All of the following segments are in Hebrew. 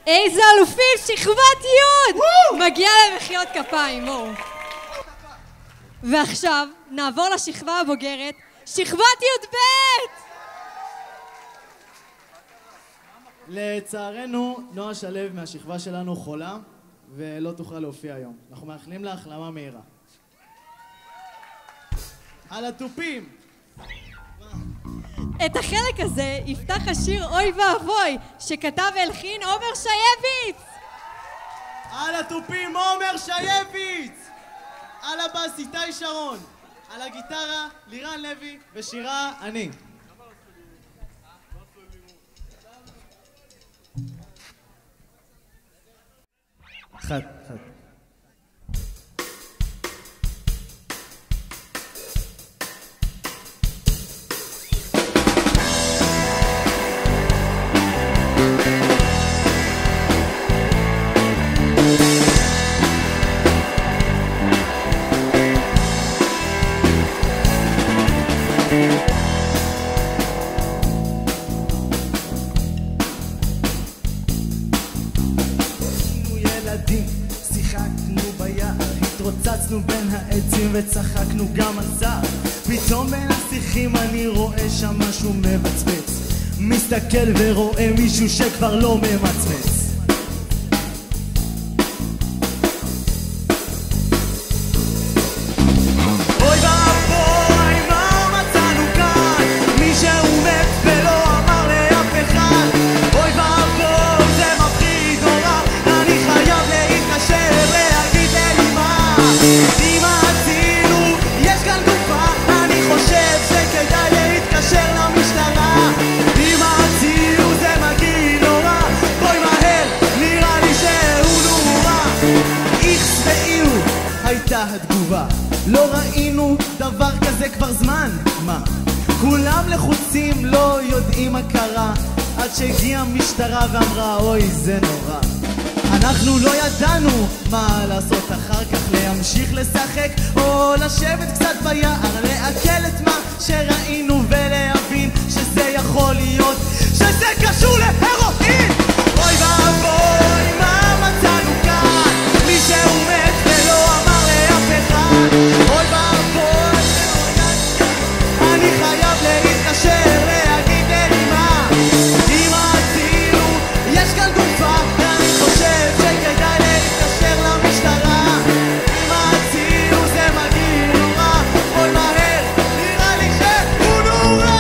איזה אלופים, שכבת י'! מגיע להם מחיאות כפיים, בואו. ועכשיו נעבור לשכבה הבוגרת, שכבת י"ב! לצערנו, נועה שלו מהשכבה שלנו חולה ולא תוכל להופיע היום. אנחנו מאחלים לה החלמה מהירה. על התופים! את החלק הזה יפתח השיר אוי ואבוי, שכתב והלחין עומר שייביץ! על התופים עומר שייביץ! על הבאס איתי שרון! על הגיטרה לירן לוי ושירה אני. חד. התרוצצנו בין העצים וצחקנו גם על צער. פתאום בין השיחים אני רואה שם משהו מבצבץ, מסתכל ורואה מישהו שכבר לא ממצמץ. אוי ואבוי מה מצאנו כאן, מישהו מת ולא אמר לאף אחד. אוי ואבוי זה מפחיד נורא, אני חייב להתקשר להגיד לאמא, אמא הצילו יש כאן גופה, אני חושב שכדאי להתקשר למשטרה. אמא הצילו זה מגעיל נורא, בואי מהר נראה לי שהוא נורא. איכס ואיו הייתה התגובה, לא ראינו דבר כזה כבר זמן. מה? כולם לחוצים לא יודעים מה קרה, עד שהגיעה המשטרה ואמרה אוי זה נורא. אנחנו לא ידענו מה לעשות אחר כך, להמשיך לשחק או לשבת קצת ביער, לעכל את מה שראינו ולהבין שזה יכול להיות שזה קשור להרואין. אוי ואבוי מה מצאנו כאן, מישהו מת ולא אמר לאף אחד. אוי ואבוי אני חייב להתקשר להגיד לאמא, אמא הצילו יש כאן גופה, אני חושב שכדאי להתקשר למשטרה. אמא הצילו זה מגעיל נורא, בואי מהר נראה לי שהוא נורא.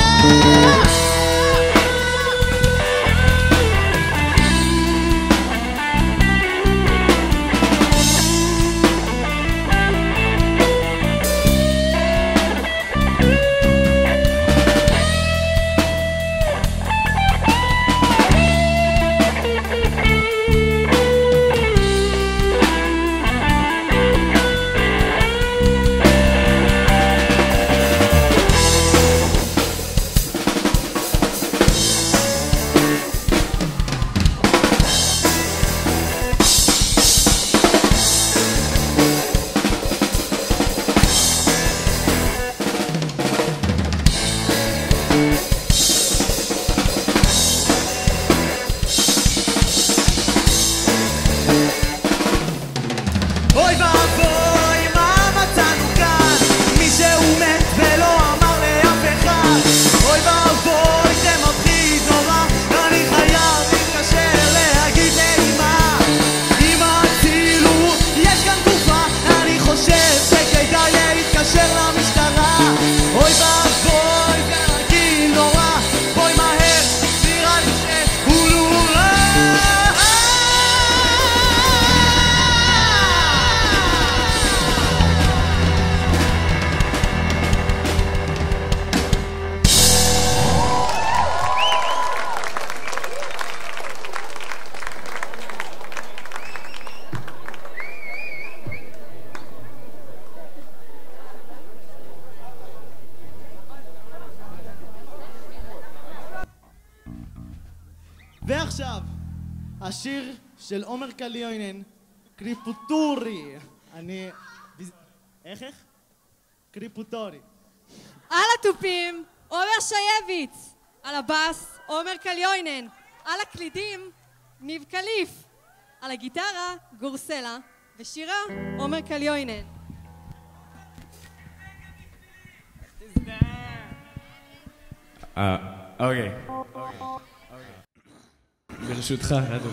אוי ואבוי מה מצאנו כאן, מישהו מת ולא אמר לאף אחד. אוי ואבוי זה מפחיד נורא, אני חייב להתקשר להגיד לאמא, אמא הצילו יש כאן גופה, אני חושב שכדאי להתקשר למשטרה. אוי ואבוי זה מגעיל נורא, בואי מהר נראה לי שהוא נורא. ועכשיו, השיר של עומר קליונן, קריפוטורי. איך? קריפוטורי. על התופים, עומר שייביץ. על הבאס, עומר קליונן. על הקלידים, ניב קליף. על הגיטרה גורסלה, ושירה עומר קליוינן. אוקיי. ברשותך, רדו.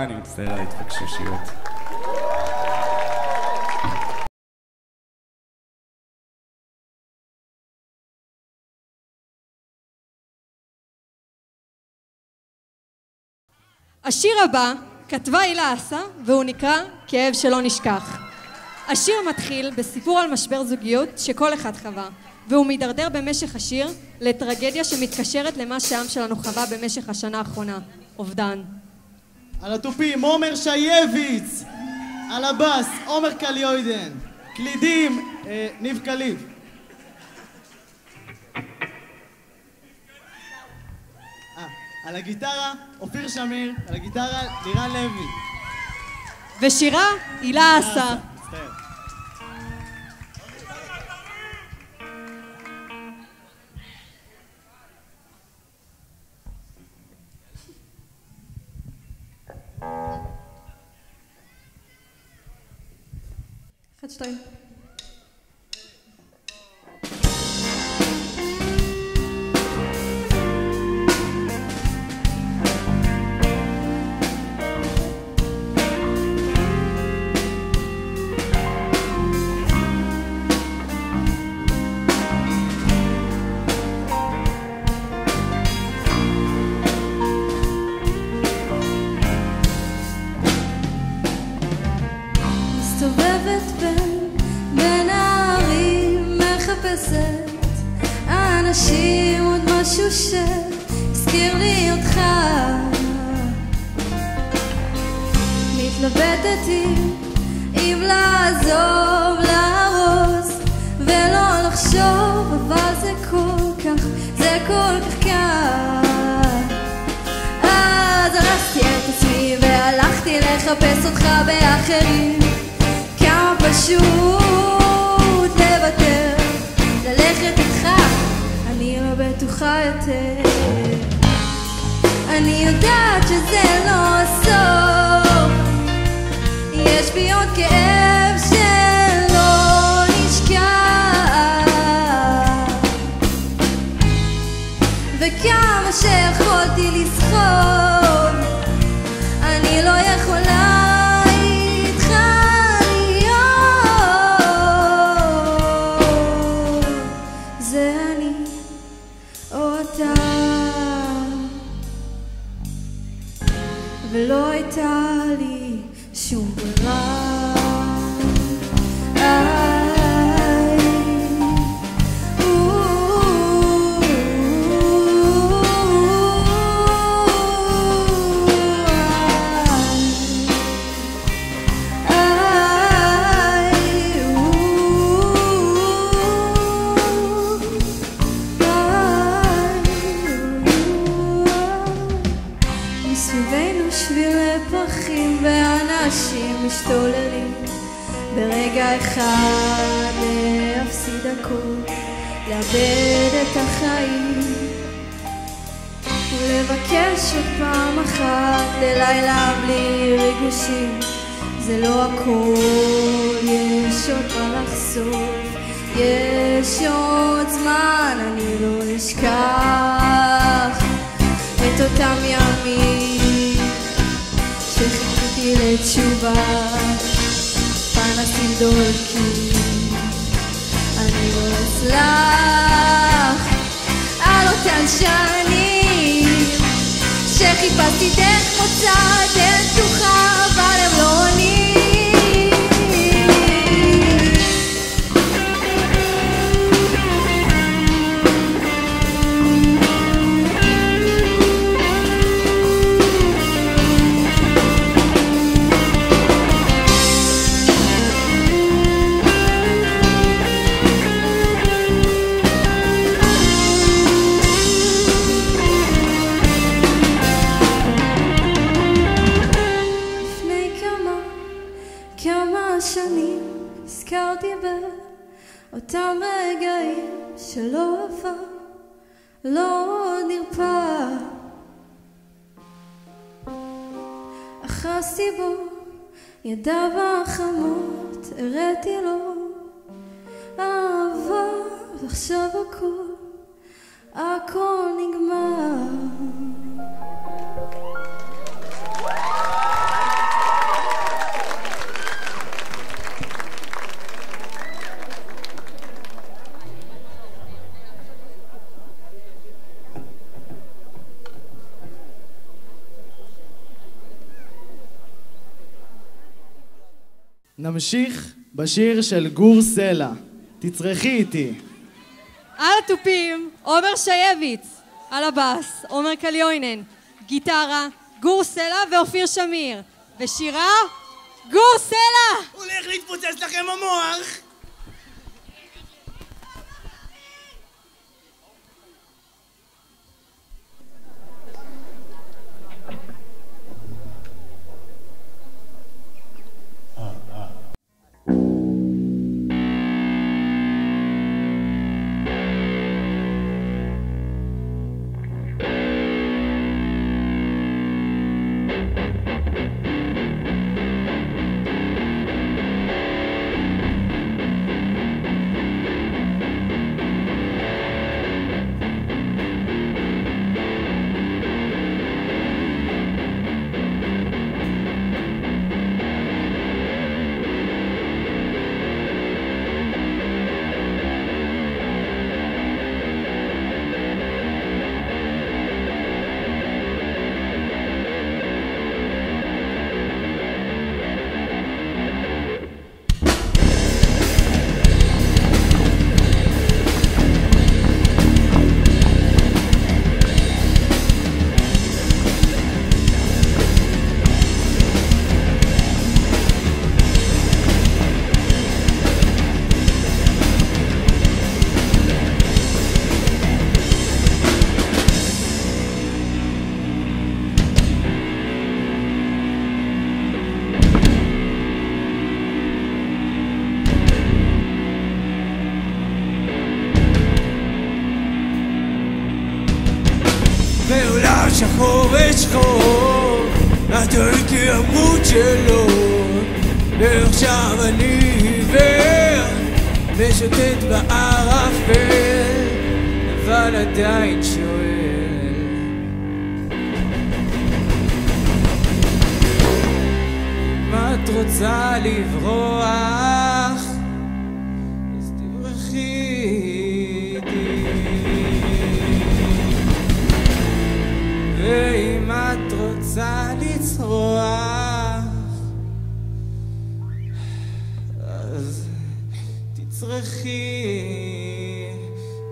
אני מצטער על ההתפקשושיות. השיר הבא כתבה הילה אסה והוא נקרא כאב שלא נשכח. השיר מתחיל בסיפור על משבר זוגיות שכל אחד חווה, והוא מידרדר במשך השיר לטרגדיה שמתקשרת למה שהעם שלנו חווה במשך השנה האחרונה, אובדן. על התופים עומר שייביץ, על הבאס עומר קליוינן, קלידים ניב קליף. על הגיטרה אופיר שמיר, על הגיטרה לירן לוי. ושירה הילה אסה. אחד, שתיים. מסתובבת בין הערים, מחפשת אנשים, עוד משהו שהזכיר לי אותך. מתלבטת אם לעזוב, להרוס ולא לחשוב, אבל זה כל כך קל. אז הרסתי את עצמי והלכתי לחפש אותך באחרים. כמה פשוט לוותר, ללכת איתך, אני לא בטוחה יותר. אני יודעת שזה לא הסוף, יש בי עוד כאב שלא נשכח, וכמה שיכולתי לסחוב, אני לא יכולה איתך להיות. זה אני או אתה, ולא הייתה לי שום ברירה. מסביבנו שבילי פרחים ואנשים משתוללים, ברגע אחד להפסיד הכל, לאבד את החיים ולבקש עוד פעם אחת ללילה בלי ריגושים. זה לא הכל, יש עוד מה לחשוף, יש עוד זמן, אני לא אשכח את אותם ימים שחיכיתי לתשובה, פנסים דולקים, אני לא אסלח על אותן שנים שחיפשתי דרך מוצא, דרך פתוחה, אבל הם לא עונים. הזכרתי באותם רגעים שלא עבר, לא נרפא, אחזתי בו ידיו החמות, הראתי לו אהבה, ועכשיו הכל נגמר. נמשיך בשיר של גור סלע, תצרכי איתי. על התופים, עומר שייביץ, על הבאס, עומר קליונן, גיטרה, גור סלע ואופיר שמיר, ושירה, גור סלע! הולך להתפוצץ לכם המוח! בשחור, את הייתי עמוד שלו, ועכשיו אני עיוור, משוטט בערפל, אבל עדיין שואל. אם את רוצה לברוח, אז תברחי איתי. ואם את רוצה לצרוח, אז תצרכי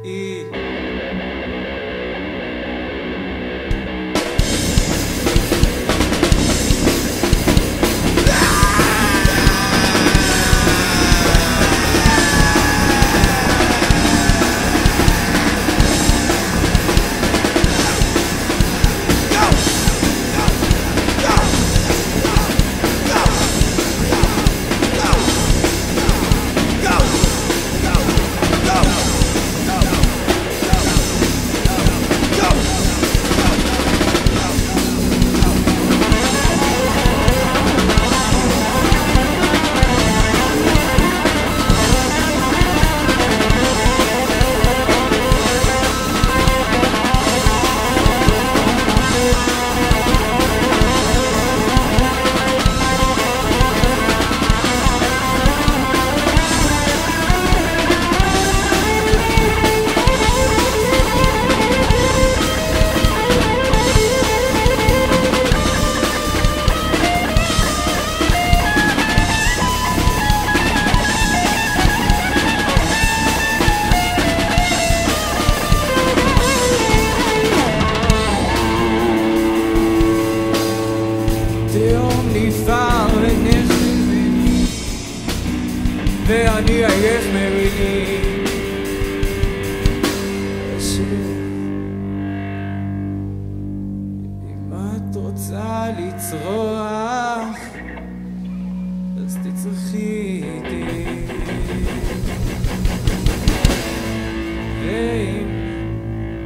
איתי. ואני עייף ממילים אם את רוצה לצרוח אז תצרכי איתי. ואם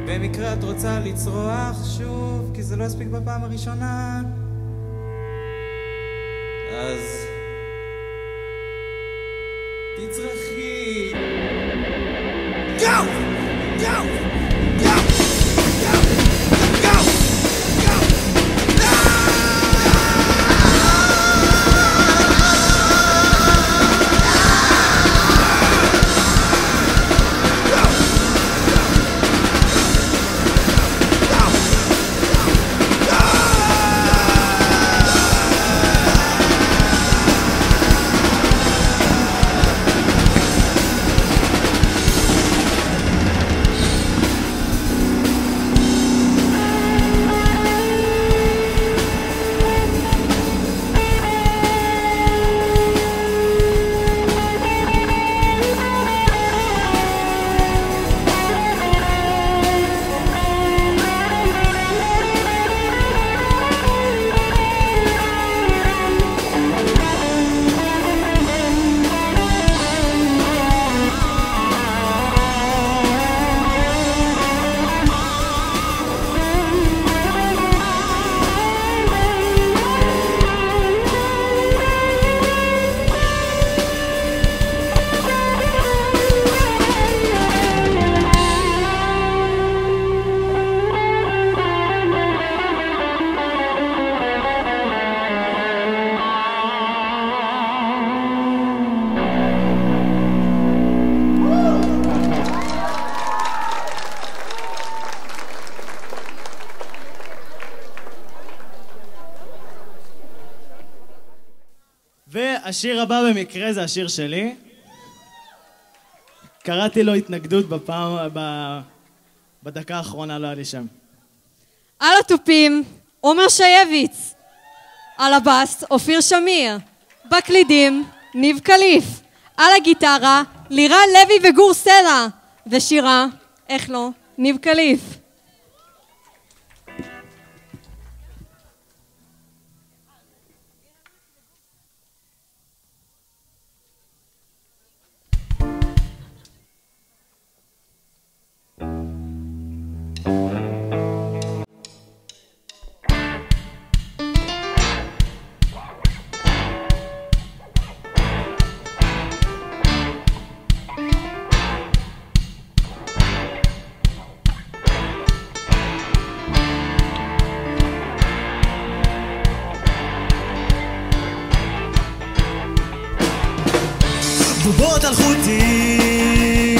במקרה את רוצה לצרוח שוב כי זה לא הספיק בפעם הראשונה, אז תצרכי. Go! Go! Go! Go! Go! Go! והשיר הבא במקרה זה השיר שלי. קראתי לו התנגדות בדקה האחרונה, לא היה לי שם. על התופים, עומר שייביץ. על הבאס, אופיר שמיר. בקלידים, ניב קליף. על הגיטרה, לירן לוי וגור סלע. ושירה, איך לא, ניב קליף. בובות על חוטים,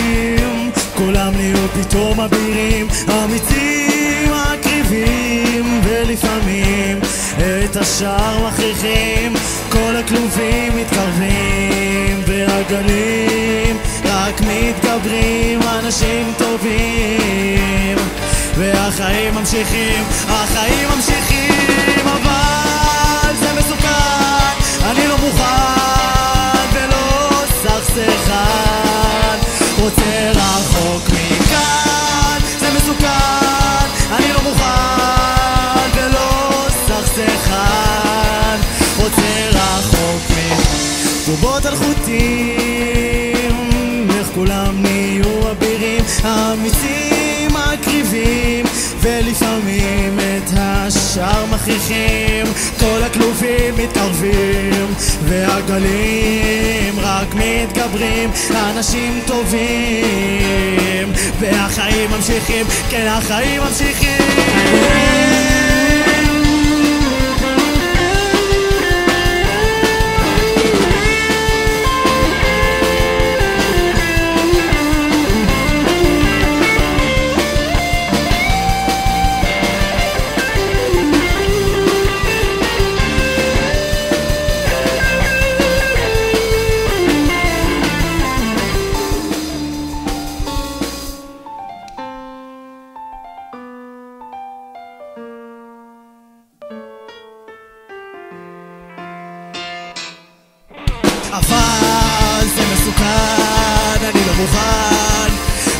כולם נהיו פתאום אבירים, אמיצים, מקריבים, ולפעמים את השאר מכריחים. כל הכלובים מתקרבים והגלים רק מתגברים. אנשים טובים והחיים ממשיכים, החיים ממשיכים. אבל זה מסוכן, אני לא מוכן ולא סכסכן, רוצה רחוק מכאן. זה מסוכן, אני לא מוכן ולא סכסכן, רוצה רחוק מכאן. בובות על חוטים, איך כולם נהיו אבירים, אמיצים, מקריבים, ולפעמים את השאר מכריחים. כל הכלובים מתקרבים והגלים רק מתגברים. אנשים טובים והחיים ממשיכים, כן החיים ממשיכים. אבל זה מסוכן, אני לא מוכן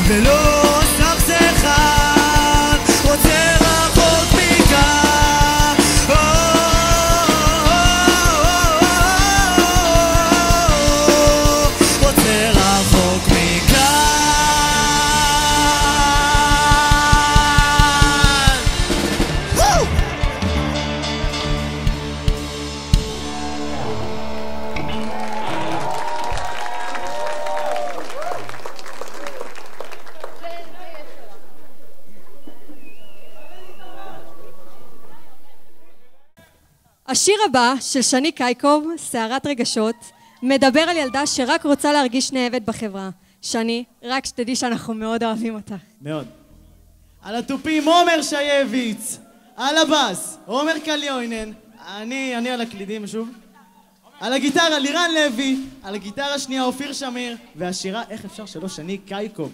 ולא סכסכן, רוצה רחוק מכאן. רוצה רחוק מכאן. השיר הבא של שני קייקוב, סערת רגשות, מדבר על ילדה שרק רוצה להרגיש נאהבת בחברה. שני, רק שתדעי שאנחנו מאוד אוהבים אותך. מאוד. על התופים עומר שייביץ, על הבאס עומר קליונן, אני על הקלידים שוב, על הגיטרה לירן לוי, על הגיטרה השנייה אופיר שמיר, והשירה איך אפשר שלא שני קייקוב.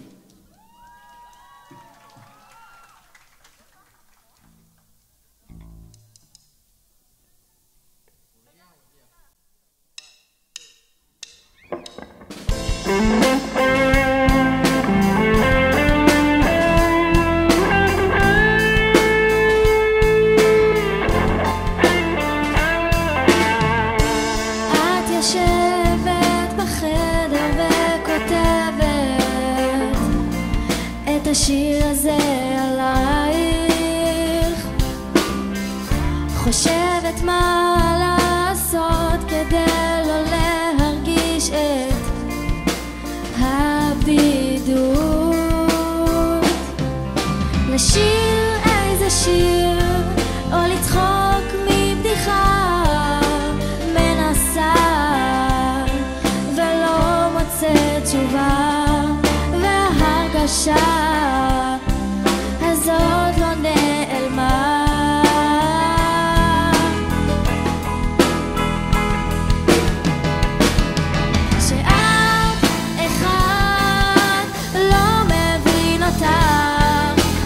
השיר הזה עלייך, חושבת מה לעשות כדי לא להרגיש את הבדידות. לשיר איזה שיר או לצחוק מבדיחה, מנסה ולא מוצאת תשובה, וההרגשה הזאת לא נעלמה. שאף אחד לא מבין אותך,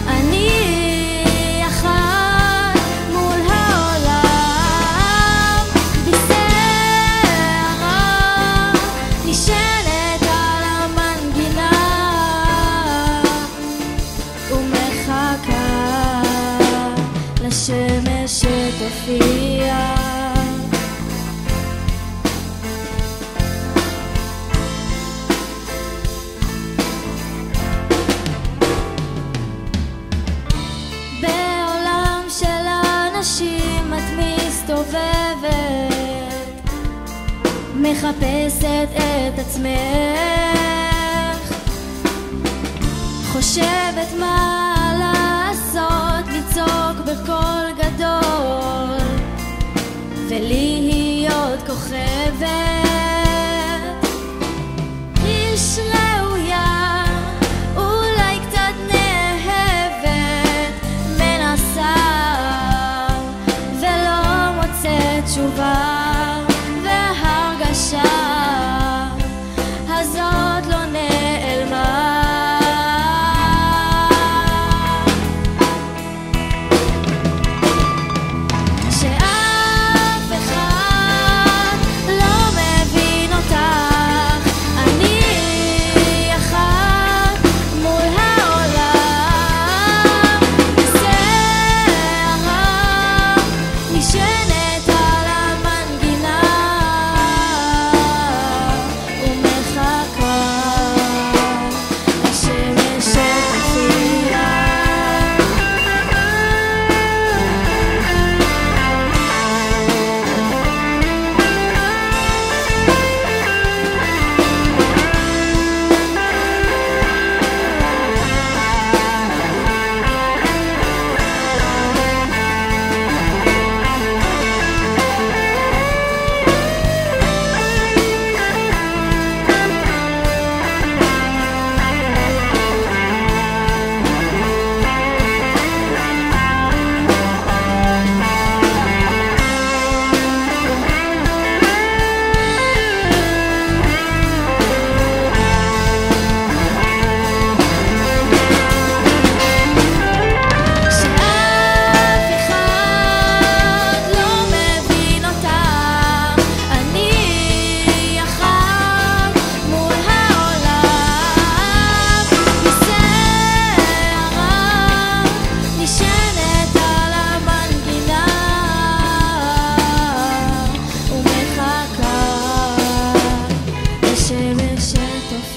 אני אחת מול העולם, בסערה נשענת על המנגינה ומחכה לשמש שתופיע. בעולם של אנשים את מסתובבת, מחפשת את עצמך, חושבת מה לעשות, לצעוק בקול גדול ולהיות כוכבת.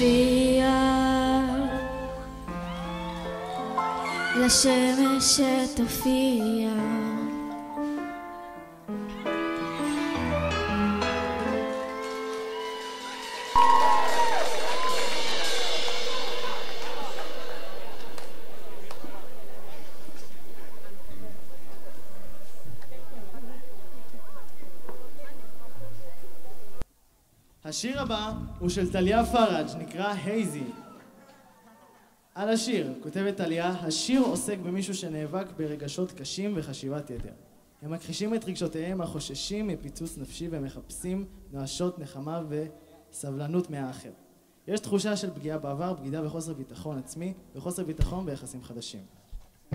שתופיע, לשמש שתופיע. השיר הבא הוא של טליה פראג', נקרא הייזי. על השיר כותבת טליה, השיר עוסק במישהו שנאבק ברגשות קשים וחשיבת יתר. הם מכחישים את רגשותיהם החוששים מפיצוץ נפשי ומחפשים נואשות נחמה וסבלנות מהאחר. יש תחושה של פגיעה בעבר, בגידה וחוסר ביטחון עצמי וחוסר ביטחון ביחסים חדשים.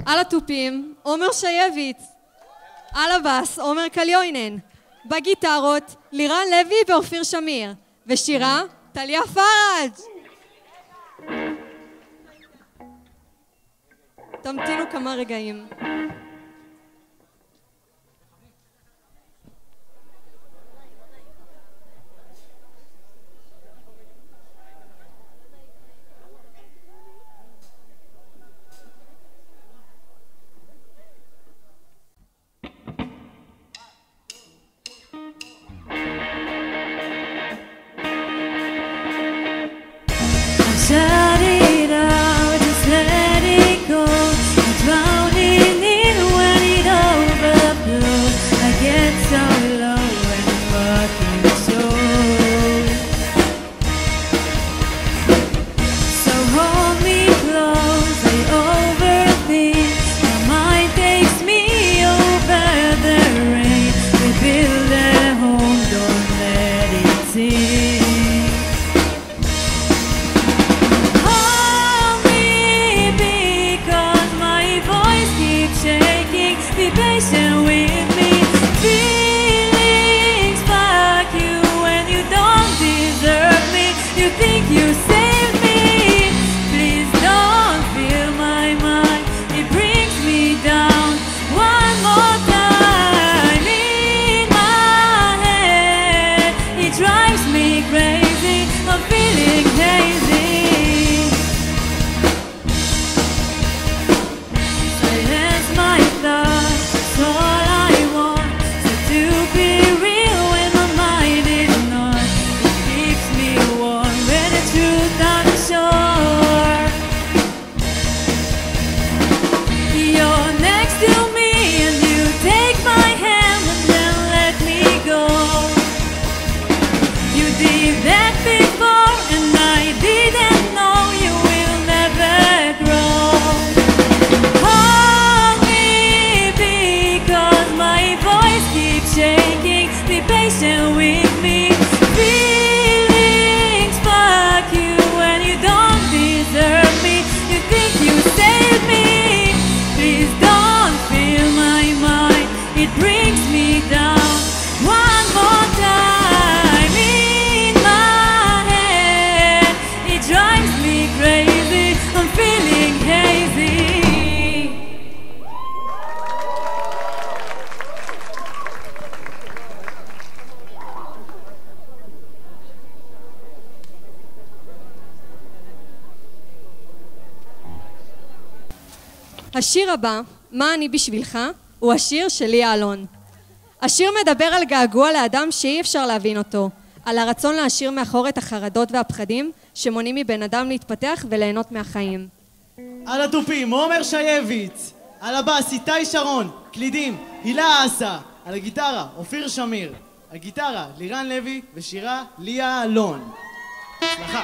על התופים, עומר שייביץ. על הבאס, עומר קליונן. בגיטרות, לירן לוי ואופיר שמיר. ושירה, טליה פראג'. תמתינו כמה רגעים. Shut it out, just let it go. I'm drowning in when it overflows. I get so low and fucking so. So hold me close, I overthink. My mind takes me over the rain. We build a home, don't let it sink. Be patient with me. Feelings fuck you when you don't deserve me. You think you saved me. Please don't fill my mind. It brings me down. One more time in my head. It drives me crazy. I'm feeling hazy. Silence my thoughts. All I want is to be real when my mind is not. It keeps me warm when the truth on the shore. You're next to me and you take my hand and then let me go. You did that before and I didn't know you will never grow. Shaking, be patient with me. Feelings fuck you when you don't deserve me. You think you saved me. Please don't fill my mind. It brings me down. One more time in my head. It drives me crazy. I'm feeling hazy. השיר הבא, מה אני בשבילך, הוא השיר של ליה אלון. השיר מדבר על געגוע לאדם שאי אפשר להבין אותו, על הרצון להשאיר מאחור את החרדות והפחדים שמונעים מבן אדם להתפתח וליהנות מהחיים. על התופים, עומר שייביץ. על הבאס, איתי שרון. קלידים, הילה אסה. על הגיטרה, אופיר שמיר. הגיטרה, לירן לוי. ושירה, ליה אלון. הצלחה.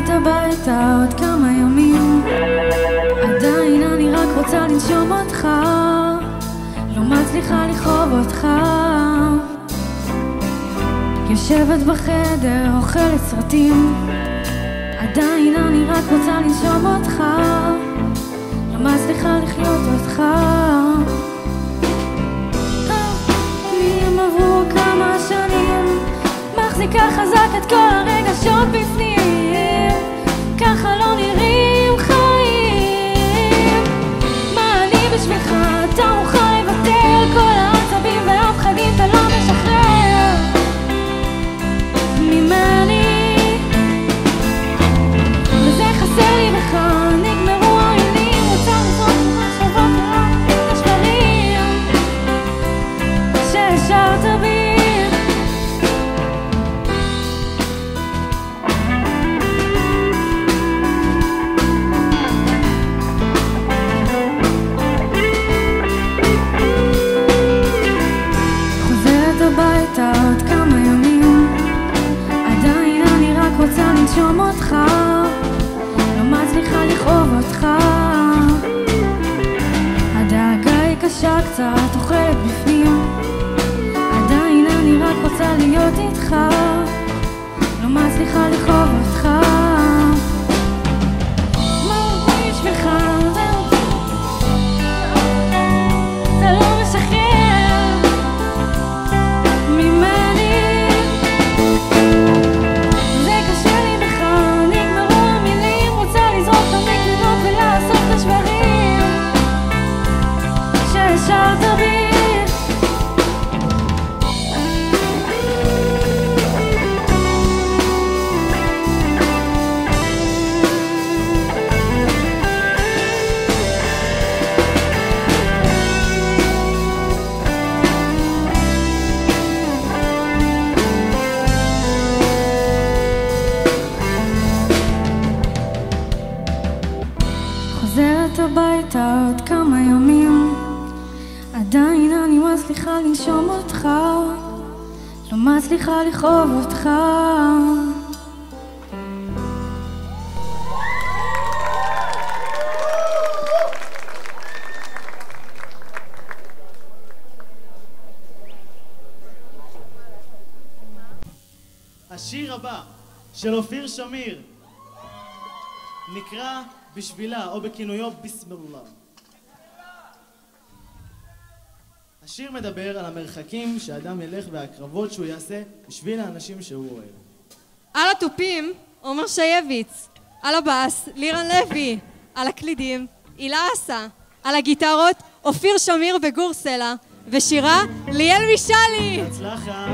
הביתה עוד כמה ימים, עדיין אני רק רוצה לנשום אותך, לא מצליחה לחוב אותך. יושבת בחדר, אוכלת סרטים, עדיין אני רק רוצה לנשום אותך, לא מצליחה לחיות אותך. מילים עברו כמה שנים, מחזיקה חזק את כל הרגשות בפנים, ככה לא נראים חיים. מה אני בשבילך, אתה מוכן לבטל כל העצבים והפחדים, אתה לא משחרר ממני, וזה חסר לי בך, נגמרו המילים, רוצה לזרוק מחשבות ורק את השקרים שהשארת בי. הביתה עוד כמה ימים, עדיין אני רק רוצה לנשום אותך, לא מצליחה לכאוב אותך. הדאגה היא קשה קצת, אוכלת בפנים, עדיין אני רק רוצה להיות איתך, לא מצליחה לכאוב אותך. מה הוא בשבילך, אתה לא משחרר שהשארת בי. חוזרת הביתה עוד כמה ימים, עדיין אני מצליחה לנשום אותך, לא מצליחה לכאוב אותך. השיר הבא של אופיר שמיר נקרא בשבילה, או בכינויו ביסמיללה. השיר מדבר על המרחקים שאדם ילך והקרבות שהוא יעשה בשביל האנשים שהוא אוהב. על התופים, עומר שייביץ. על הבאס, לירן לוי. על הקלידים, הילה אסה. על הגיטרות, אופיר שמיר וגור סלע. ושירה, ליאל מישלי. הצלחה.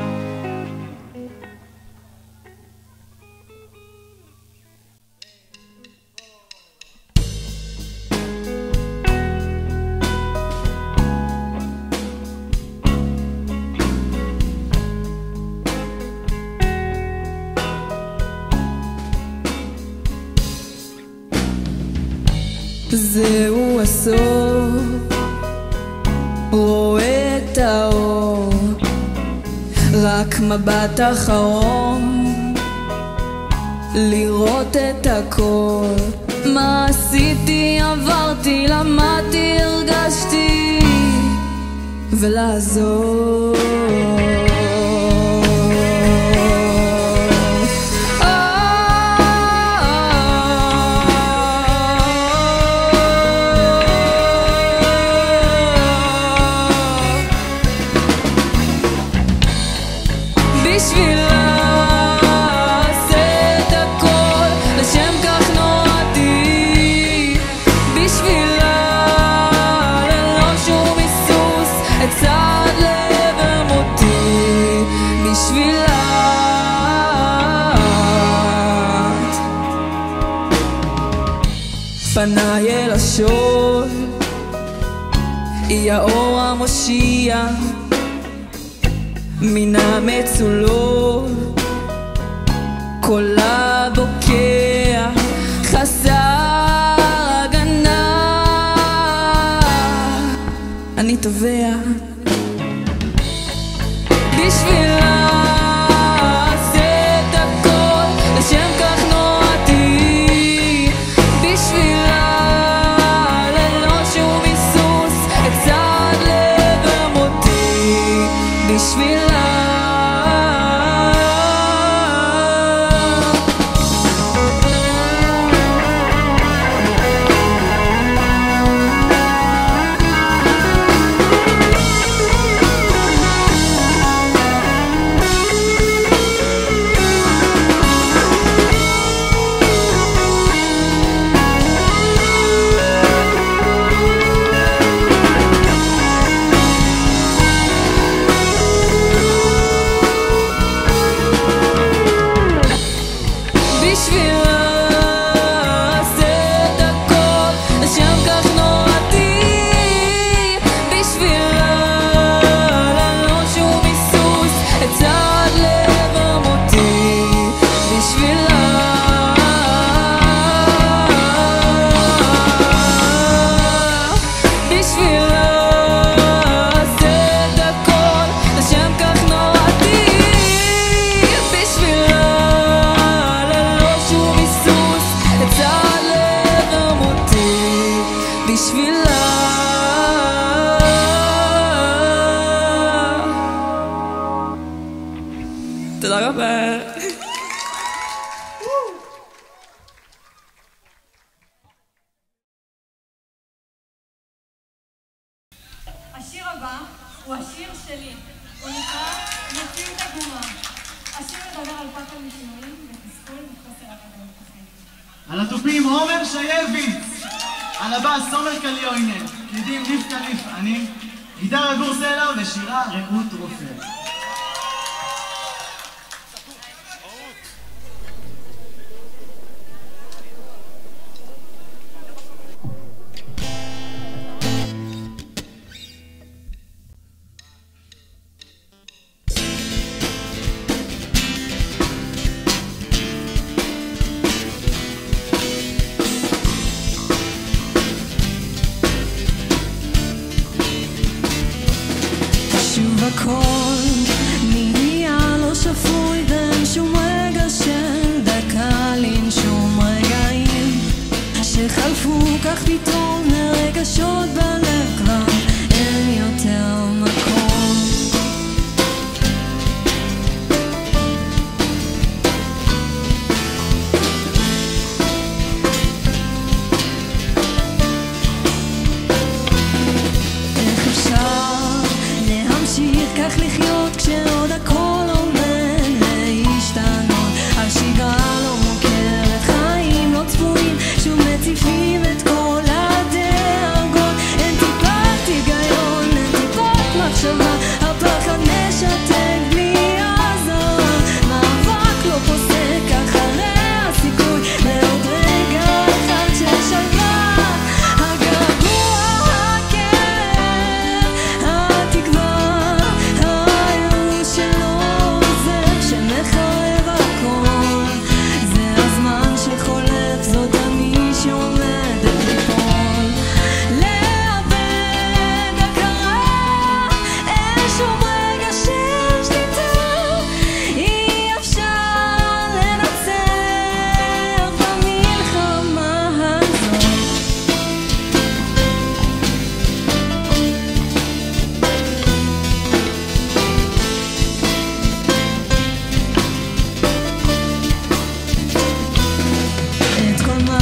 זהו הסוף, רואה את האור, רק מבט אחרון, לראות את הכל. מה עשיתי, עברתי, למדתי, הרגשתי, ולעזור. פניי אל השול, היא האור המושיע מן המצולות, קולה בוקע חסר הגנה. אני תובע בשבילה עשה את הכל, לשם כך נועדתי, בשבילה ללא שום היסוס אצעד לעבר מותי, בשבילה בשבילה אעשה את הכל, לשם כך נועדתי, בשבילה ללא שום היסוס אצעד לעבר מותי, בשבילה תודה רבה. השיר הבא הוא השיר שלי, הוא נקרא מציאות עגומה. השיר מדבר על פחד משינויים ותסכול וחוסר עבודה בחיים. על התופים עומר שייביץ, על הבאס עומר קליוינן, קלידים ניב קליף, אני, גיטרה גור סלע ושירה רעות רופא. הכל נהיה לא שפוי ואין שום רגע של דקה לנשום, רגעים שחלפו כך פתאום לרגשות בלב כבר אין יותר מקום. איך אפשר להמשיך כך לחיות כשעוד הכל עומד להשתנות, השגרה לא מוכרת, חיים לא צפויים, שוב מציפים את כל הדאגות, אין טיפת היגיון, אין טיפת מחשבה, הפחד משתק בלי עזרה, מאבק לא פוסק אחרי הסיכוי לעוד רגע אחד של שלווה, הגעגוע, הכאב, התקווה, הייאוש שלא עוזר, שמחרב הכל, זה הזמן שחולף, זאת אני שעומדת ליפול, לאבד הכרה, אין שום רגע של שליטה, אי אפשר לנצח במלחמה הזאת. את כל מה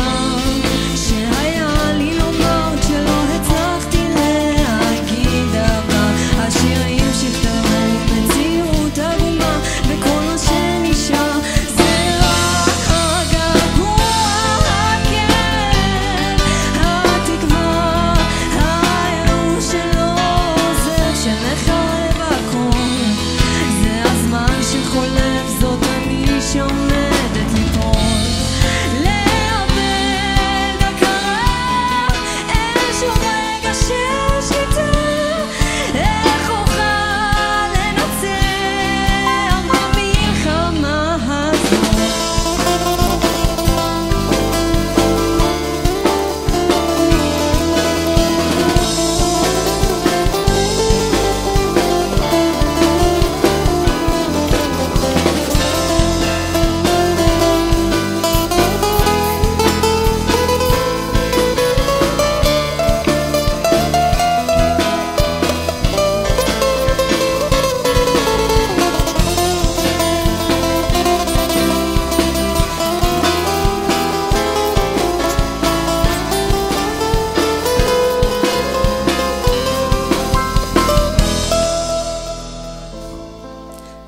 שהיה לי לומר כשלא הצלחתי להגיד דבר, השירים שכתבו מציאות עגומה וכל מה שנשאר זה רק הגעגוע, הכאב, התקווה, הייאוש שלא עוזר, שמחרב הכל, זה הזמן שחולף, זאת אני שעומדת ליפול, לאבד הכרה, אין שום רגע של שליטה, איך אוכל לנצח במלחמה הזאת.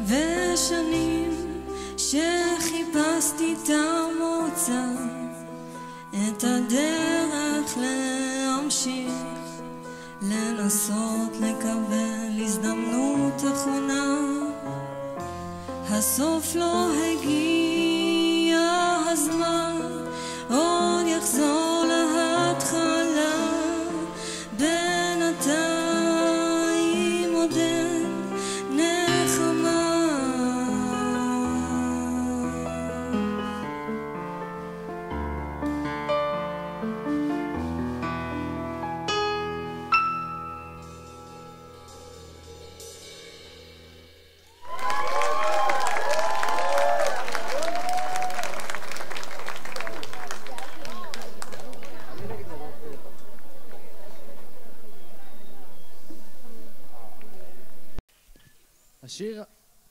ושנים שחיפשתי את המוצא, את הדרך להמשיך, לנסות לקבל הזדמנות אחרונה, הסוף לא הגיע,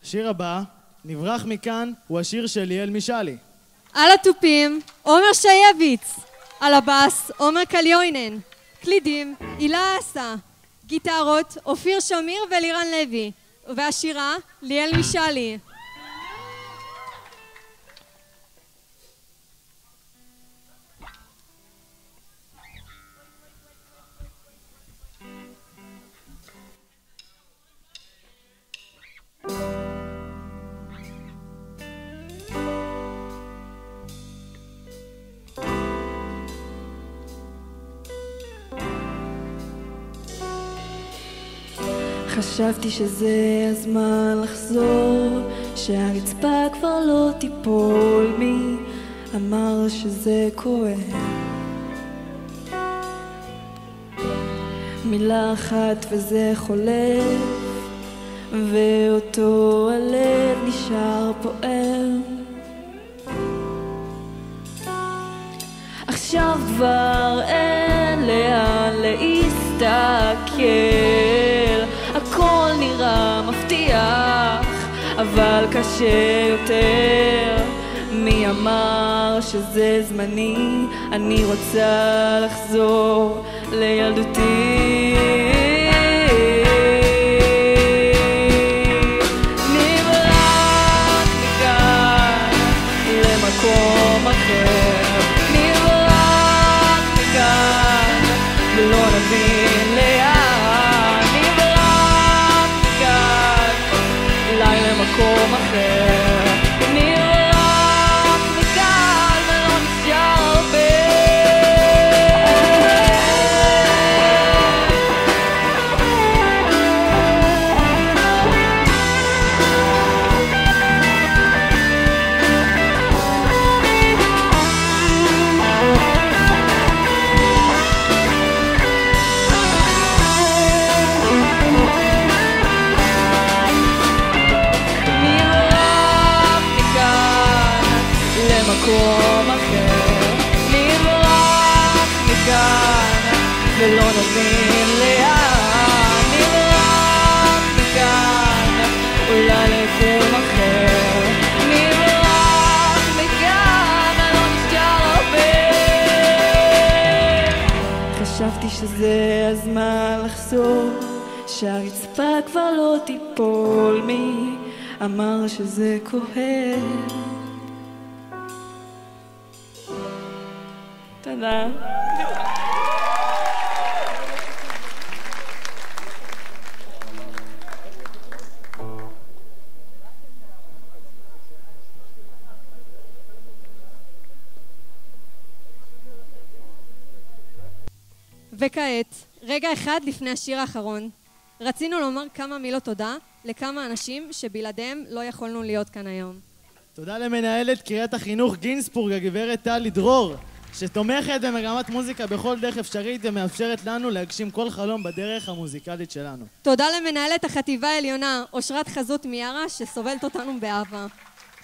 השיר הבא, נברח מכאן, הוא השיר של ליאל משאלי. על התופים, עומר שייביץ. על הבאס, עומר קליונן. קלידים, הילה אסה. גיטרות, אופיר שמיר ולירן לוי. והשירה, ליאל משאלי. חשבתי שזה הזמן לחזור, שהרצפה כבר לא תיפול. מי אמר שזה כואב? מילה אחת וזה חולף, ואותו הלב נשאר פוער. עכשיו כבר אין לאן להסתכל, הכל נראה מבטיח, אבל קשה יותר. מי אמר שזה זמני? אני רוצה לחזור לילדותי. נברח מכאן למקום אחר, נברח מכאן ולא נבין לאן. נברח מכאן אולי למקום אחר, נברח מכאן ולא נשאר הרבה. מקום אחר, נברח מכאן ולא נבין לאן. נברח מכאן אולי למקום אחר, נברח מכאן ולא נשאר הרבה. חשבתי שזה הזמן לחזור, שהרצפה כבר לא תיפול. מי אמר שזה כואב? תודה. וכעת, רגע אחד לפני השיר האחרון, רצינו לומר כמה מילות תודה לכמה אנשים שבלעדיהם לא יכולנו להיות כאן היום. תודה למנהלת קריית החינוך גינסבורג, הגברת טלי דרור, שתומכת במגמת מוזיקה בכל דרך אפשרית ומאפשרת לנו להגשים כל חלום בדרך המוזיקלית שלנו. תודה למנהלת החטיבה העליונה, אושרת חזות מיארה, שסובלת אותנו באהבה.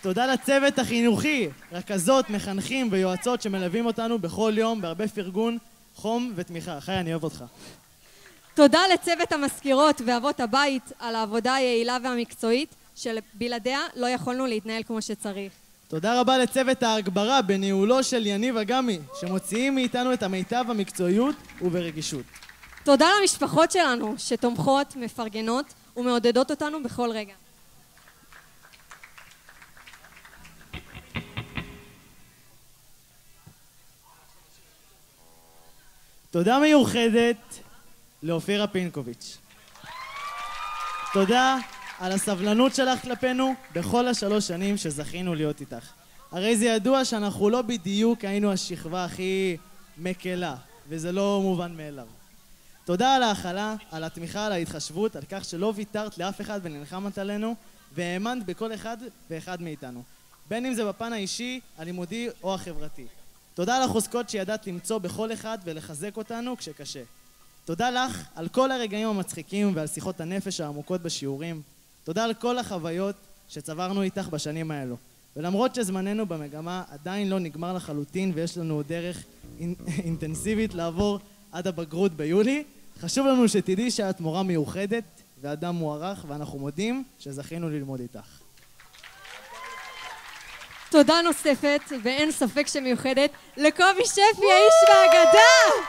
תודה לצוות החינוכי, רכזות, מחנכים ויועצות שמלווים אותנו בכל יום בהרבה פרגון, חום ותמיכה. חי, אני אוהב אותך. תודה לצוות המזכירות ואבות הבית על העבודה היעילה והמקצועית, שבלעדיה לא יכולנו להתנהל כמו שצריך. תודה רבה לצוות ההגברה בניהולו של יניב אגמי, שמוציאים מאיתנו את המיטב במקצועיות וברגישות. תודה למשפחות שלנו, שתומכות, מפרגנות ומעודדות אותנו בכל רגע. תודה מיוחדת לאופירה פינקוביץ'. תודה על הסבלנות שלך כלפינו בכל 3 שנים שזכינו להיות איתך. הרי זה ידוע שאנחנו לא בדיוק היינו השכבה הכי מקלה, וזה לא מובן מאליו. תודה על ההכלה, על התמיכה, על ההתחשבות, על כך שלא ויתרת לאף אחד ונלחמת עלינו, והאמנת בכל אחד ואחד מאיתנו, בין אם זה בפן האישי, הלימודי או החברתי. תודה על החוזקות שידעת למצוא בכל אחד ולחזק אותנו כשקשה. תודה לך על כל הרגעים המצחיקים ועל שיחות הנפש העמוקות בשיעורים. תודה על כל החוויות שצברנו איתך בשנים האלו. ולמרות שזמננו במגמה עדיין לא נגמר לחלוטין ויש לנו דרך אינטנסיבית לעבור עד הבגרות ביולי, חשוב לנו שתדעי שאת מורה מיוחדת, ואדם מוערך, ואנחנו מודים שזכינו ללמוד איתך. תודה נוספת, ואין ספק שמיוחדת, לקובי שפי, האיש והאגדה!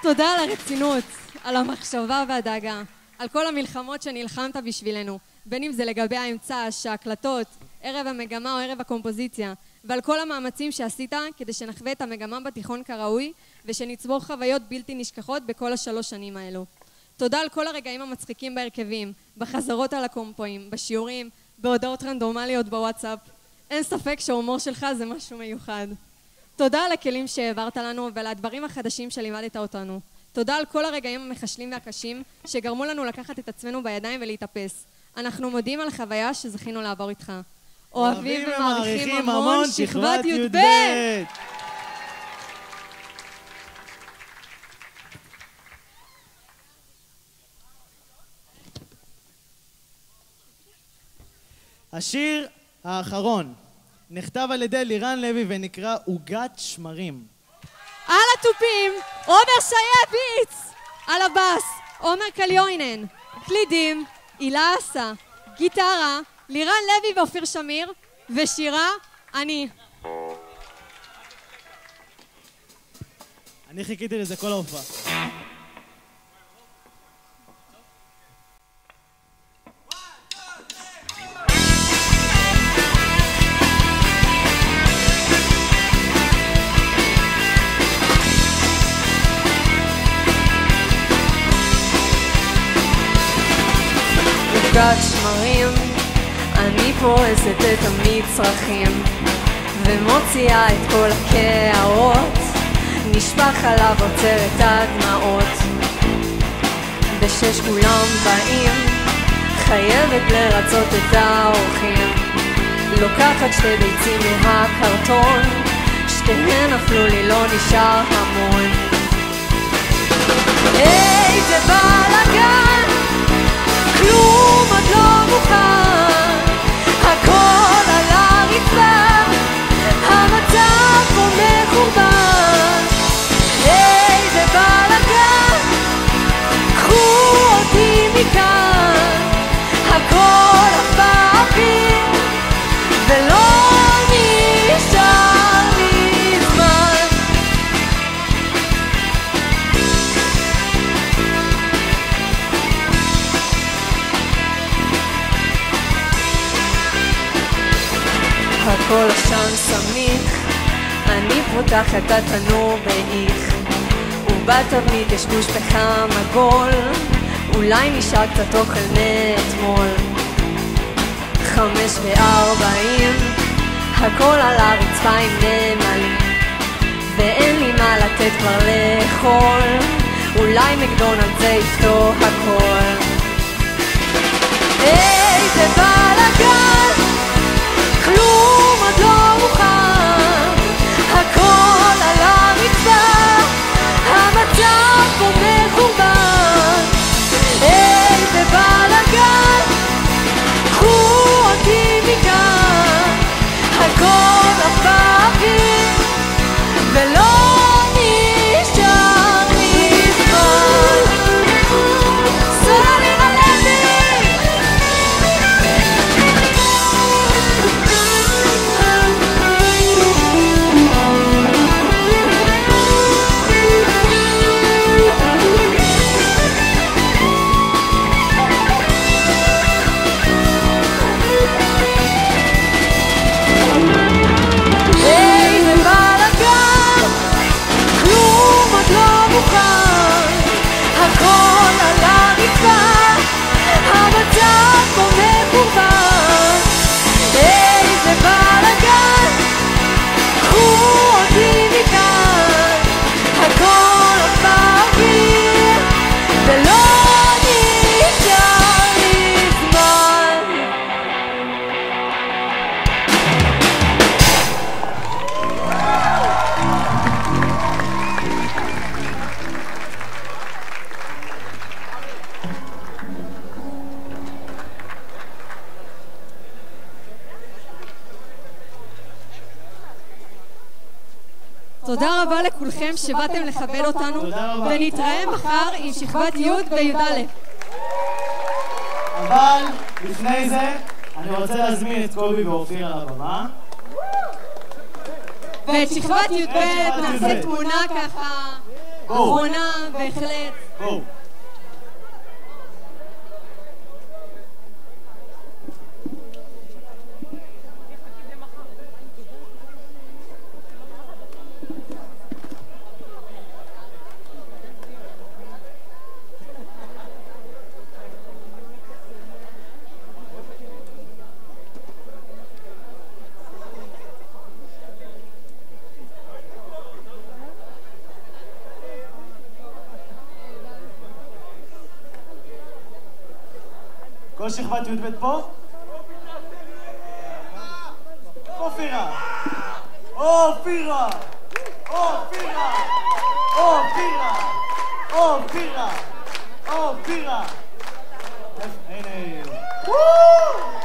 תודה על הרצינות, על המחשבה והדאגה, על כל המלחמות שנלחמת בשבילנו, בין אם זה לגבי האמצע, ההקלטות, ערב המגמה או ערב הקומפוזיציה, ועל כל המאמצים שעשית כדי שנחווה את המגמה בתיכון כראוי, ושנצבור חוויות בלתי נשכחות בכל 3 שנים האלו. תודה על כל הרגעים המצחיקים בהרכבים, בחזרות על הקומפואים, בשיעורים, בהודעות רנדומליות בוואטסאפ. אין ספק שההומור שלך זה משהו מיוחד. תודה על הכלים שהעברת לנו ועל הדברים החדשים שלימדת אותנו. תודה על כל הרגעים המחשלים והקשים שגרמו לנו לקחת את עצמנו בידיים ולהתאפס. אנחנו מודים על החוויה שזכינו לעבור איתך. אוהבים ומעריכים המון שכבת י"ב. השיר האחרון נכתב על ידי לירן לוי ונקרא עוגת שמרים. על התופים, עומר שייביץ! על הבאס, עומר קליונן. קלידים, הילה אסה. גיטרה, לירן לוי ואופיר שמיר. ושירה, אני. אני חיכיתי לזה כל ההופעה. עוגת שמרים, אני פורסת את המצרכים ומוציאה את כל הקערות, נשפך עליו עוצר את הדמעות. ב6 כולם באים, חייבת לרצות את האורחים, לוקחת 2 ביצים מהקרטון, שתיהן נפלו לי, לא נשאר המון. איזה בלגן, כלום עוד לא מוכן, הכל על הרצפה, המצב פה מחורבן. איזה בלגן, קחו אותי מכאן, הכל עף באוויר ולא נשאר לי זמן. הכל עשן סמיך, אני פותח את התנור באיך, ובתבנית יש גוש פחם עגול, אולי נשאר קצת אוכל מאתמול. 5:40, הכל על הרצפה עם נמלים, ואין לי מה לתת כבר לאכול, אולי מקדונלד זה יפתור הכל. איזה בלגן, כלום עוד לא מוכן, הכל על הרצפה, המצב פה מחורבן. איזה בלגן, קחו אותי מכאן, הכל עף באוויר ולא נשאר לי זמן. סולירה לוי! הכל על הרצפה, המצב פה מחורבן. איזה בלגן, קחו אותי מכאן, הכל עף באוויר ולא נשאר לי זמן. תודה רבה לכולכם שבאתם לכבד אותנו, ונתראה מחר עם שכבת י' וי"א. אבל לפני זה אני רוצה להזמין את קובי ואופיר על הבמה. ואת שכבת י"ב נעשה תמונה ככה, אחרונה בהחלט. בואו. כל שכבת י"ב פה? אופירה! אופירה! אופירה! אופירה! אופירה! אופירה! הנה!